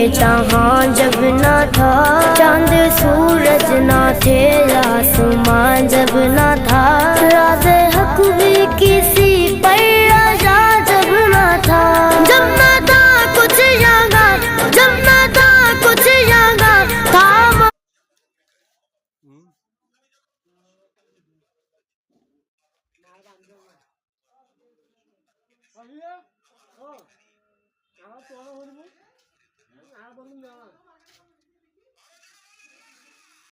जहाँ जब ना था चांद सूरज ना थे, आसमां जब ना था राज़े हक भी किसी पर आजा जब ना था। जब ना था कुछ जगह, जब ना था कुछ जगह था।